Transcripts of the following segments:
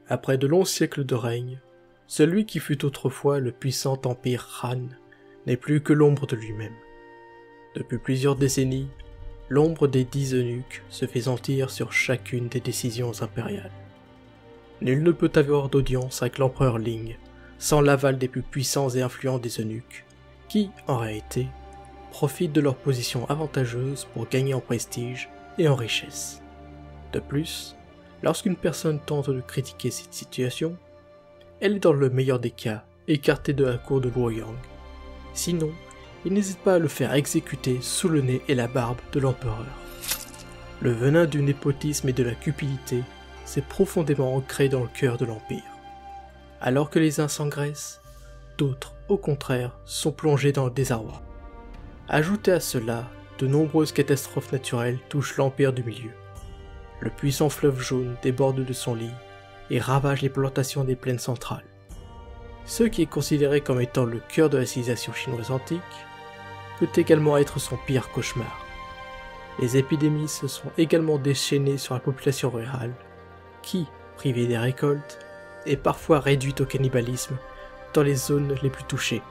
Après de longs siècles de règne, celui qui fut autrefois le puissant empire Han n'est plus que l'ombre de lui-même. Depuis plusieurs décennies, l'ombre des 10 eunuques se fait sentir sur chacune des décisions impériales. Nul ne peut avoir d'audience avec l'empereur Ling sans l'aval des plus puissants et influents des eunuques, qui, en réalité, profitent de leur position avantageuse pour gagner en prestige et en richesse. De plus, lorsqu'une personne tente de critiquer cette situation, elle est dans le meilleur des cas écartée de la cour de Luoyang. Sinon, il n'hésite pas à le faire exécuter sous le nez et la barbe de l'empereur. Le venin du népotisme et de la cupidité s'est profondément ancré dans le cœur de l'Empire. Alors que les uns s'engraissent, d'autres, au contraire, sont plongés dans le désarroi. Ajoutez à cela, de nombreuses catastrophes naturelles touchent l'Empire du Milieu. Le puissant fleuve jaune déborde de son lit et ravage les plantations des plaines centrales. Ce qui est considéré comme étant le cœur de la civilisation chinoise antique peut également être son pire cauchemar. Les épidémies se sont également déchaînées sur la population rurale, qui, privée des récoltes, est parfois réduite au cannibalisme dans les zones les plus touchées.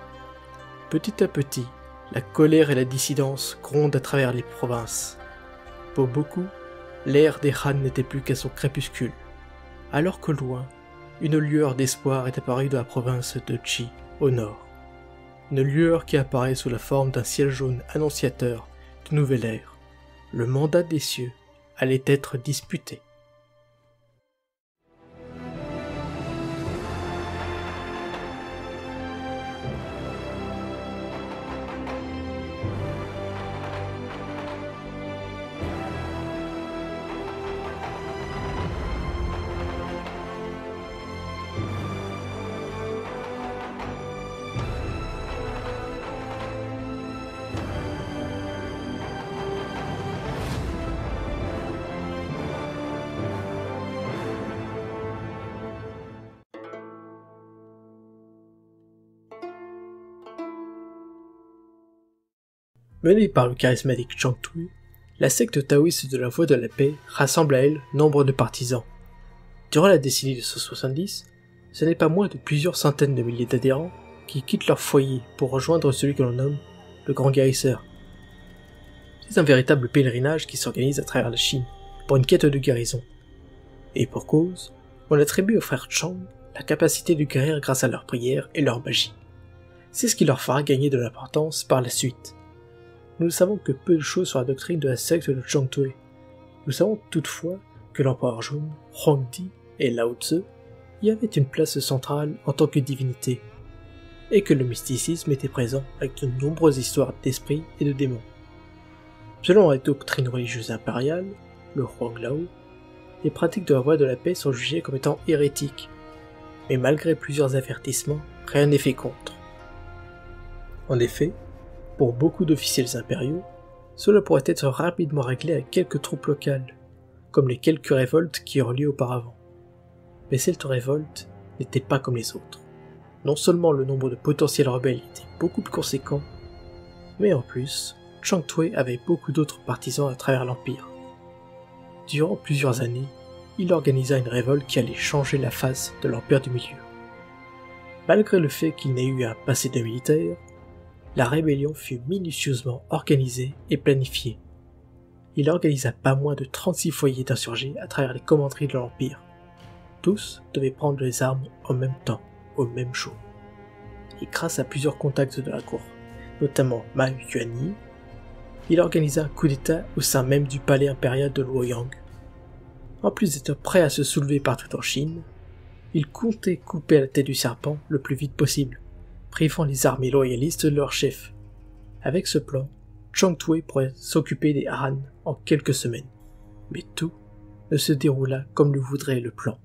Petit à petit, la colère et la dissidence grondent à travers les provinces. Pour beaucoup, l'ère des Han n'était plus qu'à son crépuscule, alors que loin, une lueur d'espoir est apparue dans la province de Qi, au nord. Une lueur qui apparaît sous la forme d'un ciel jaune annonciateur d'une nouvelle ère. Le mandat des cieux allait être disputé. Menée par le charismatique Chang Tui, la secte taoïste de la Voie de la Paix rassemble à elle nombre de partisans. Durant la décennie de 170, ce n'est pas moins de plusieurs centaines de milliers d'adhérents qui quittent leur foyer pour rejoindre celui que l'on nomme le Grand Guérisseur. C'est un véritable pèlerinage qui s'organise à travers la Chine pour une quête de guérison. Et pour cause, on attribue aux frères Chang la capacité de guérir grâce à leurs prières et leur magie. C'est ce qui leur fera gagner de l'importance par la suite. Nous ne savons que peu de choses sur la doctrine de la secte de Chang Tui. Nous savons toutefois que l'empereur jaune, Huangdi et Lao Tzu y avaient une place centrale en tant que divinité, et que le mysticisme était présent avec de nombreuses histoires d'esprits et de démons. Selon la doctrine religieuse impériale, le Huanglao, les pratiques de la Voie de la Paix sont jugées comme étant hérétiques, mais malgré plusieurs avertissements, rien n'est fait contre. En effet, pour beaucoup d'officiels impériaux, cela pourrait être rapidement réglé avec quelques troupes locales, comme les quelques révoltes qui eurent lieu auparavant. Mais cette révolte n'était pas comme les autres. Non seulement le nombre de potentiels rebelles était beaucoup plus conséquent, mais en plus, Chang Tui avait beaucoup d'autres partisans à travers l'Empire. Durant plusieurs années, il organisa une révolte qui allait changer la face de l'Empire du Milieu. Malgré le fait qu'il n'ait eu un passé de militaire, la rébellion fut minutieusement organisée et planifiée. Il organisa pas moins de 36 foyers d'insurgés à travers les commanderies de l'Empire. Tous devaient prendre les armes en même temps, au même jour. Et grâce à plusieurs contacts de la cour, notamment Ma Yuanyi, il organisa un coup d'état au sein même du palais impérial de Luoyang. En plus d'être prêt à se soulever partout en Chine, il comptait couper la tête du serpent le plus vite possible, privant les armées loyalistes de leur chef. Avec ce plan, Chang Tui pourrait s'occuper des Han en quelques semaines. Mais tout ne se déroula comme le voudrait le plan.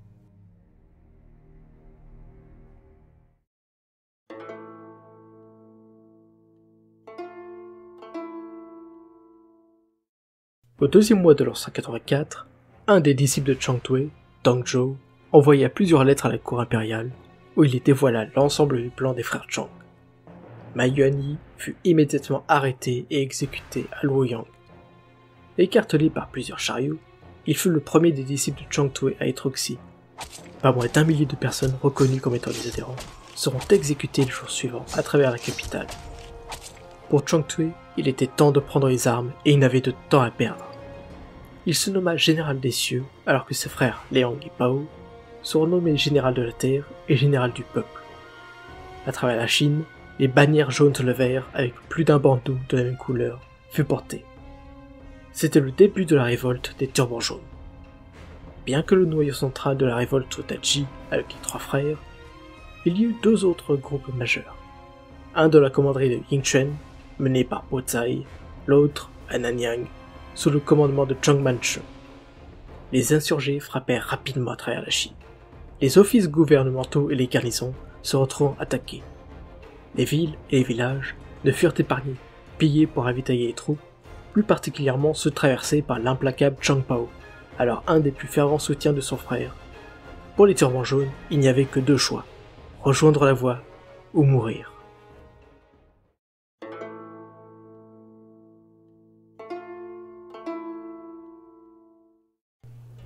Au deuxième mois de l'an 184, un des disciples de Chang Tui, Dong Zhou, envoya plusieurs lettres à la cour impériale, où il dévoila l'ensemble du plan des frères Chang. Ma Yuanyi fut immédiatement arrêté et exécuté à Luoyang. Écartelé par plusieurs chariots, il fut le premier des disciples de Chang Tui à être oxy, Pas moins d'1 millier de personnes reconnues comme étant des adhérents seront exécutées le jour suivant à travers la capitale. Pour Chang Tui, il était temps de prendre les armes et il n'avait de temps à perdre. Il se nomma général des cieux alors que ses frères Liang et Pao seront nommés général de la terre et général du peuple. À travers la Chine, les bannières jaunes se levèrent avec plus d'un bandeau de la même couleur fut porté. C'était le début de la révolte des turbans jaunes. Bien que le noyau central de la révolte soit à Ji avec les 3 frères, il y eut 2 autres groupes majeurs. Un de la commanderie de Yingchuan, mené par Po Zai, l'autre à Nanyang, sous le commandement de Zhang Manchu. Les insurgés frappèrent rapidement à travers la Chine. Les offices gouvernementaux et les garnisons se retrouvent attaqués. Les villes et les villages ne furent épargnés, pillés pour ravitailler les troupes, plus particulièrement ceux traversés par l'implacable Zhang Pao, alors un des plus fervents soutiens de son frère. Pour les turbans jaunes, il n'y avait que 2 choix, rejoindre la voie ou mourir.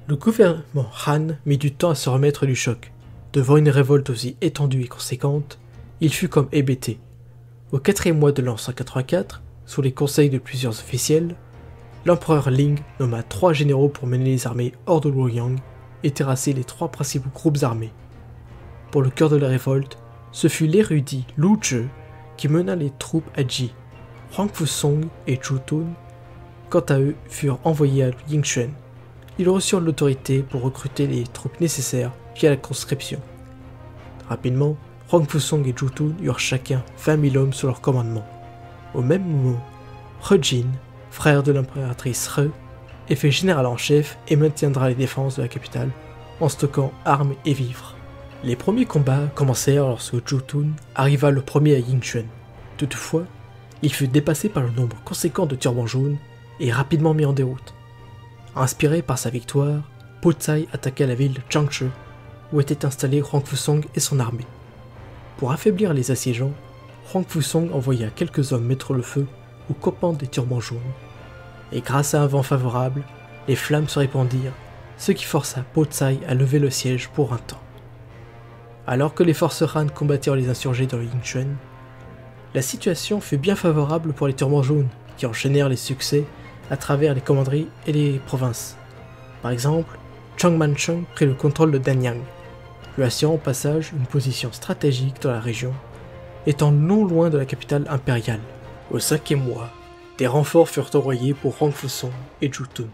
Le gouvernement Han mit du temps à se remettre du choc. Devant une révolte aussi étendue et conséquente, il fut comme hébété. Au 4e mois de l'an 184, sous les conseils de plusieurs officiels, l'empereur Ling nomma 3 généraux pour mener les armées hors de Luoyang et terrasser les 3 principaux groupes armés. Pour le cœur de la révolte, ce fut l'érudit Lu Zhi qui mena les troupes à Ji. Huang Fusong et Zhu Tun, quant à eux, furent envoyés à Yingchuan. Ils reçurent l'autorité pour recruter les troupes nécessaires via la conscription. Rapidement, Huang Fusong et Zhu Tun eurent chacun 20 000 hommes sous leur commandement. Au même moment, He Jin, frère de l'impératrice He, est fait général en chef et maintiendra les défenses de la capitale en stockant armes et vivres. Les premiers combats commencèrent lorsque Zhu Tun arriva le premier à Yingchuan. Toutefois, il fut dépassé par le nombre conséquent de turbans jaunes et rapidement mis en déroute. Inspiré par sa victoire, Po Zai attaqua la ville de Changshe, où était installé Huang Fusong et son armée. Pour affaiblir les assiégeants, Huang Fusong envoya quelques hommes mettre le feu aux campements des turbans jaunes. Et grâce à un vent favorable, les flammes se répandirent, ce qui força Po Zai à lever le siège pour un temps. Alors que les forces Han combattirent les insurgés dans le Yingchuan, la situation fut bien favorable pour les turbans jaunes, qui enchaînèrent les succès à travers les commanderies et les provinces. Par exemple, Zhang Manchu prit le contrôle de Danyang, lui assurant au passage une position stratégique dans la région, étant non loin de la capitale impériale. Au 5e mois, des renforts furent envoyés pour Huang Fusong et Zhu Tun.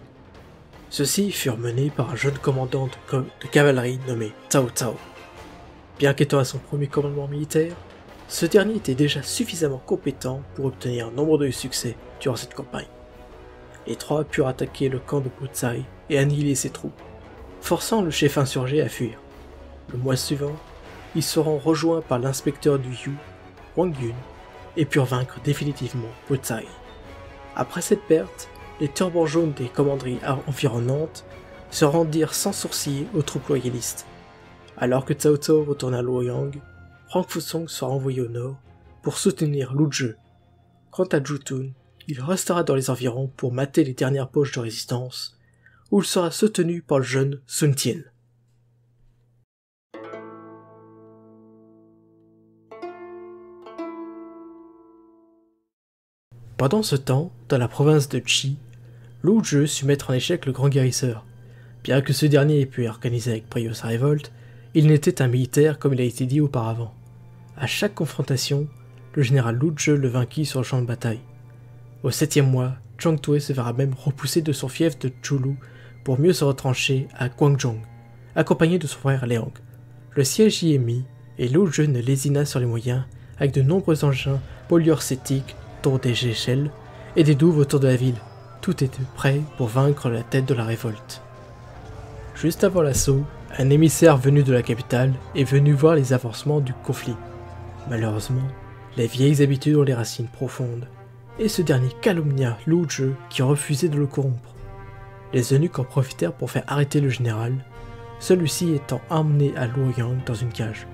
Ceux-ci furent menés par un jeune commandant de cavalerie nommé Cao Cao. Bien qu'étant à son premier commandement militaire, ce dernier était déjà suffisamment compétent pour obtenir un nombre de succès durant cette campagne. Les 3 purent attaquer le camp de Po Zai et annihiler ses troupes, forçant le chef insurgé à fuir. Le mois suivant, ils seront rejoints par l'inspecteur du Yu, Wang Yun, et purent vaincre définitivement Po Zai. Après cette perte, les turbans jaunes des commanderies environnantes se rendirent sans sourciller aux troupes loyalistes. Alors que Cao Cao retourna à Luoyang, Huang Fusong sera envoyé au nord pour soutenir Lu Zhi. Quant à Zhu Tun, il restera dans les environs pour mater les dernières poches de résistance, où il sera soutenu par le jeune Sun Tien. Pendant ce temps, dans la province de Qi, Lu Zhi sut mettre en échec le grand guérisseur. Bien que ce dernier ait pu organiser avec brio sa révolte, il n'était un militaire comme il a été dit auparavant. À chaque confrontation, le général Lu Zhi le vainquit sur le champ de bataille. Au 7e mois, Zhang Tui se verra même repoussé de son fief de Zhulu pour mieux se retrancher à Guangzhong, accompagné de son frère Liang. Le siège y est mis, et Lu Zhi ne lésina sur les moyens, avec de nombreux engins polyurcétiques, dont des échelles, et des douves autour de la ville. Tout était prêt pour vaincre la tête de la révolte. Juste avant l'assaut, un émissaire venu de la capitale est venu voir les avancements du conflit. Malheureusement, les vieilles habitudes ont les racines profondes, et ce dernier calomnia Lu Zhi qui refusait de le corrompre. Les eunuques en profitèrent pour faire arrêter le général, celui-ci étant emmené à Luoyang dans une cage.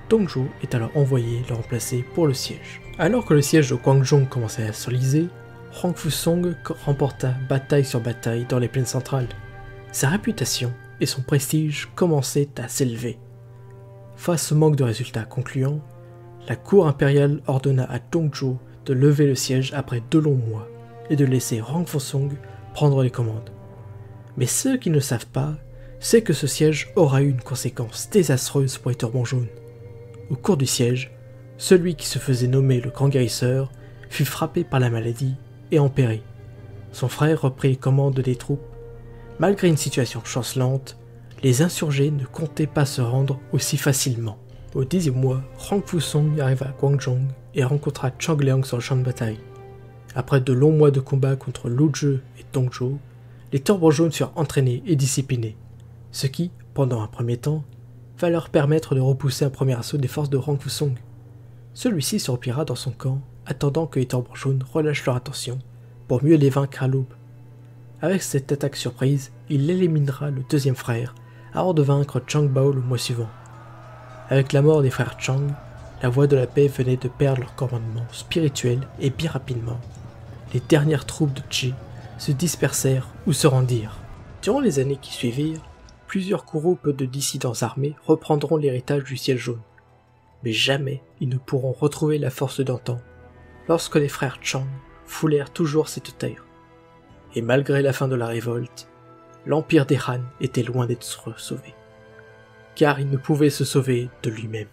Dongzhou est alors envoyé le remplacer pour le siège. Alors que le siège de Guangzhong commençait à s'enliser, Huang Fusong remporta bataille sur bataille dans les plaines centrales. Sa réputation et son prestige commençaient à s'élever. Face au manque de résultats concluants, la cour impériale ordonna à Dongzhou de lever le siège après 2 longs mois et de laisser Rang Fusong prendre les commandes. Mais ceux qui ne le savent pas, c'est que ce siège aura eu une conséquence désastreuse pour les Turbans jaunes. Au cours du siège, celui qui se faisait nommer le Grand Guérisseur fut frappé par la maladie et en périt. Son frère reprit les commandes des troupes. Malgré une situation chancelante, les insurgés ne comptaient pas se rendre aussi facilement. Au 10e mois, Rang Fusong arriva à Guangzhong et rencontra Zhang Liang sur le champ de bataille. Après de longs mois de combat contre Lu Zhi et Dongzhou, les Turbans jaunes furent entraînés et disciplinés, ce qui, pendant un premier temps, va leur permettre de repousser un premier assaut des forces de Rang Fusong. Celui-ci se repliera dans son camp, attendant que les Turbans jaunes relâchent leur attention, pour mieux les vaincre à l'aube. Avec cette attaque surprise, il éliminera le 2e frère, avant de vaincre Zhang Bao le mois suivant. Avec la mort des frères Zhang, la voie de la paix venait de perdre leur commandement spirituel et bien rapidement, les dernières troupes de Qi se dispersèrent ou se rendirent. Durant les années qui suivirent, plusieurs groupes de dissidents armés reprendront l'héritage du ciel jaune. Mais jamais ils ne pourront retrouver la force d'antan, lorsque les frères Zhang foulèrent toujours cette terre. Et malgré la fin de la révolte, l'empire des Han était loin d'être sauvé, car il ne pouvait se sauver de lui-même.